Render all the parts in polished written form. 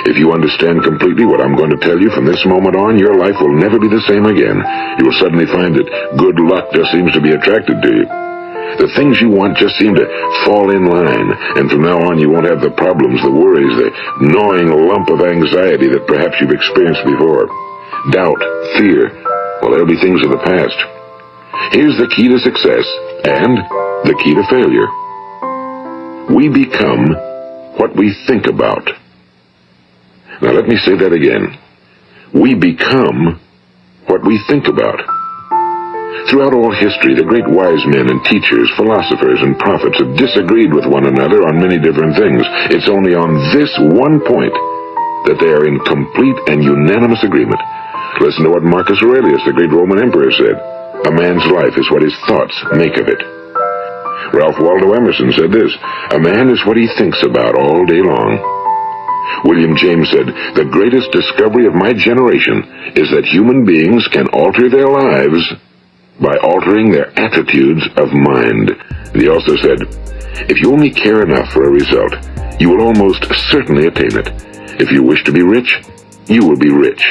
If you understand completely what I'm going to tell you from this moment on, your life will never be the same again. You will suddenly find that good luck just seems to be attracted to you. The things you want just seem to fall in line, and from now on you won't have the problems, the worries, the gnawing lump of anxiety that perhaps you've experienced before. Doubt, fear, well, they'll be things of the past. Here's the key to success and the key to failure. We become what we think about. Now let me say that again. We become what we think about. Throughout all history, the great wise men and teachers, philosophers and prophets have disagreed with one another on many different things. It's only on this one point that they are in complete and unanimous agreement. Listen to what Marcus Aurelius, the great Roman emperor, said. A man's life is what his thoughts make of it. Ralph Waldo Emerson said this, a man is what he thinks about all day long. William James said, the greatest discovery of my generation is that human beings can alter their lives by altering their attitudes of mind. And he also said, if you only care enough for a result, you will almost certainly attain it. If you wish to be rich, you will be rich.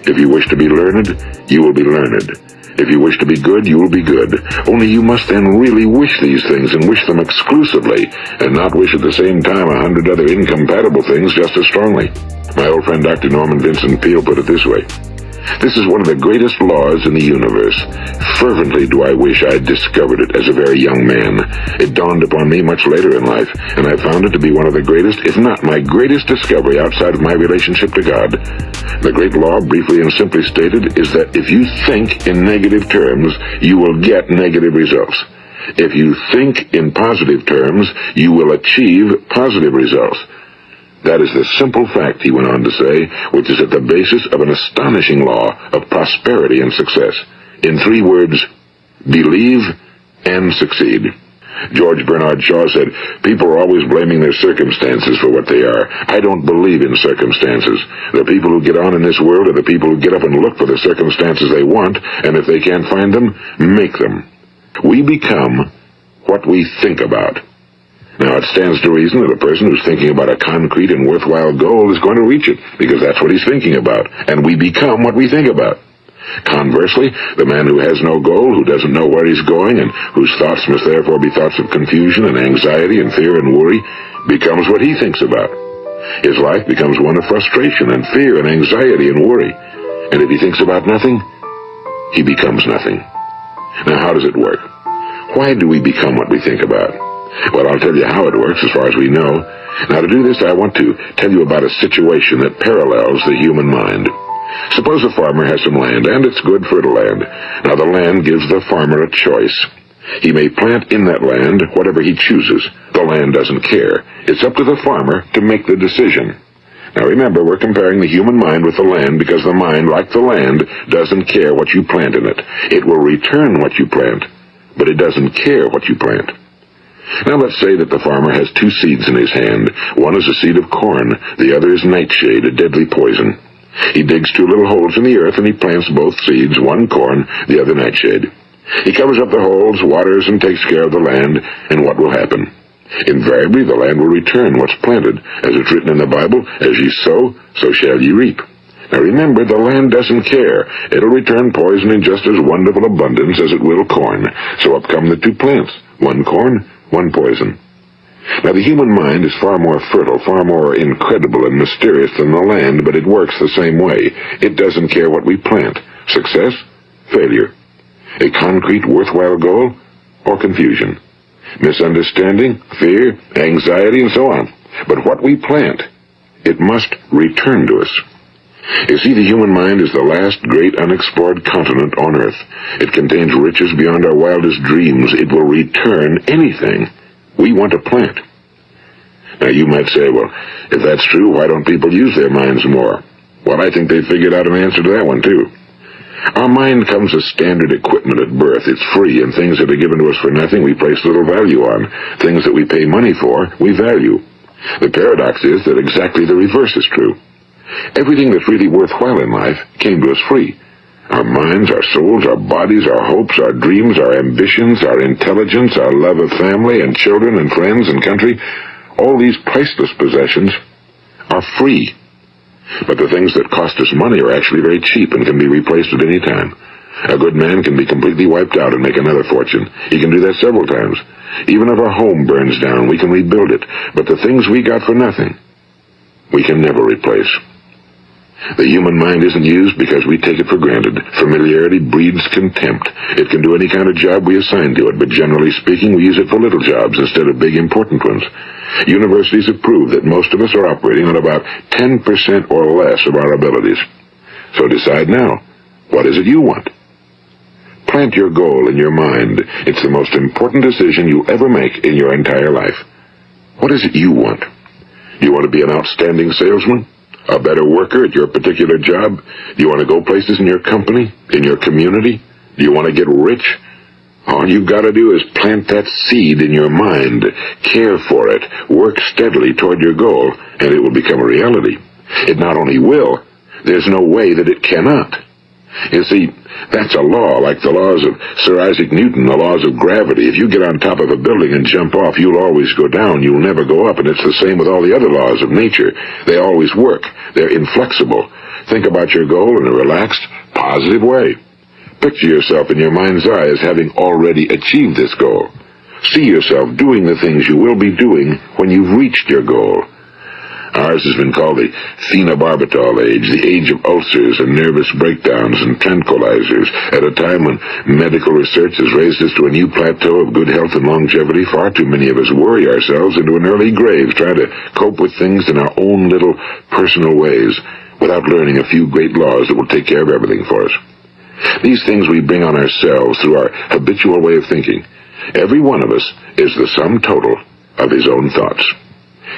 If you wish to be learned, you will be learned. If you wish to be good, you will be good. Only you must then really wish these things and wish them exclusively, and not wish at the same time 100 other incompatible things just as strongly. My old friend Dr. Norman Vincent Peale put it this way. This is one of the greatest laws in the universe. Fervently do I wish I had discovered it as a very young man. It dawned upon me much later in life, and I found it to be one of the greatest, if not my greatest discovery outside of my relationship to God. The great law, briefly and simply stated, is that if you think in negative terms, you will get negative results. If you think in positive terms, you will achieve positive results. That is the simple fact, he went on to say, which is at the basis of an astonishing law of prosperity and success. In 3 words, believe and succeed. George Bernard Shaw said, people are always blaming their circumstances for what they are. I don't believe in circumstances. The people who get on in this world are the people who get up and look for the circumstances they want, and if they can't find them, make them. We become what we think about. Now, it stands to reason that a person who's thinking about a concrete and worthwhile goal is going to reach it, because that's what he's thinking about, and we become what we think about. Conversely, the man who has no goal, who doesn't know where he's going, and whose thoughts must therefore be thoughts of confusion and anxiety and fear and worry, becomes what he thinks about. His life becomes one of frustration and fear and anxiety and worry, and if he thinks about nothing, he becomes nothing. Now, how does it work? Why do we become what we think about? Well, I'll tell you how it works as far as we know. Now, to do this, I want to tell you about a situation that parallels the human mind. Suppose a farmer has some land, and it's good fertile land. Now, the land gives the farmer a choice. He may plant in that land whatever he chooses. The land doesn't care. It's up to the farmer to make the decision. Now, remember, we're comparing the human mind with the land because the mind, like the land, doesn't care what you plant in it. It will return what you plant, but it doesn't care what you plant. Now let's say that the farmer has 2 seeds in his hand. One is a seed of corn, the other is nightshade, a deadly poison. He digs 2 little holes in the earth and he plants both seeds, one corn, the other nightshade. He covers up the holes, waters, and takes care of the land, and what will happen? Invariably the land will return what's planted. As it's written in the Bible, as ye sow, so shall ye reap. Now remember, the land doesn't care. It'll return poison in just as wonderful abundance as it will corn. So up come the 2 plants, one corn, one poison. Now, the human mind is far more fertile, far more incredible and mysterious than the land, but it works the same way. It doesn't care what we plant. Success, failure. A concrete, worthwhile goal, or confusion. Misunderstanding, fear, anxiety, and so on. But what we plant, it must return to us. You see, the human mind is the last great unexplored continent on Earth. It contains riches beyond our wildest dreams. It will return anything we want to plant. Now, you might say, well, if that's true, why don't people use their minds more? Well, I think they figured out an answer to that one, too. Our mind comes as standard equipment at birth. It's free, and things that are given to us for nothing we place little value on. Things that we pay money for, we value. The paradox is that exactly the reverse is true. Everything that's really worthwhile in life came to us free. Our minds, our souls, our bodies, our hopes, our dreams, our ambitions, our intelligence, our love of family and children and friends and country, all these priceless possessions are free But the things that cost us money are actually very cheap and can be replaced at any time. A good man can be completely wiped out and make another fortune. He can do that several times. Even if our home burns down, we can rebuild it. But the things we got for nothing, we can never replace. The human mind isn't used because we take it for granted. Familiarity breeds contempt. It can do any kind of job we assign to it, but generally speaking, we use it for little jobs instead of big, important ones. Universities have proved that most of us are operating on about 10% or less of our abilities. So decide now, what is it you want? Plant your goal in your mind. It's the most important decision you'll ever make in your entire life. What is it you want? Do you want to be an outstanding salesman? A better worker at your particular job? Do you want to go places in your company? In your community? Do you want to get rich? All you've got to do is plant that seed in your mind, care for it, work steadily toward your goal, and it will become a reality. It not only will, there's no way that it cannot. You see, that's a law, like the laws of Sir Isaac Newton, the laws of gravity. If you get on top of a building and jump off, you'll always go down. You'll never go up, and it's the same with all the other laws of nature. They always work. They're inflexible. Think about your goal in a relaxed, positive way. Picture yourself in your mind's eye as having already achieved this goal. See yourself doing the things you will be doing when you've reached your goal. Ours has been called the phenobarbital age, the age of ulcers and nervous breakdowns and tranquilizers. At a time when medical research has raised us to a new plateau of good health and longevity, far too many of us worry ourselves into an early grave trying to cope with things in our own little personal ways without learning a few great laws that will take care of everything for us. These things we bring on ourselves through our habitual way of thinking. Every one of us is the sum total of his own thoughts.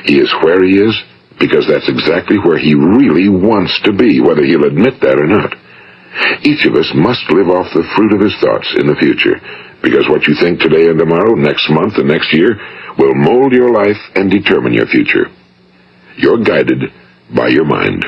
He is where he is because that's exactly where he really wants to be, whether he'll admit that or not. Each of us must live off the fruit of his thoughts in the future, because what you think today and tomorrow, next month and next year, will mold your life and determine your future. You're guided by your mind.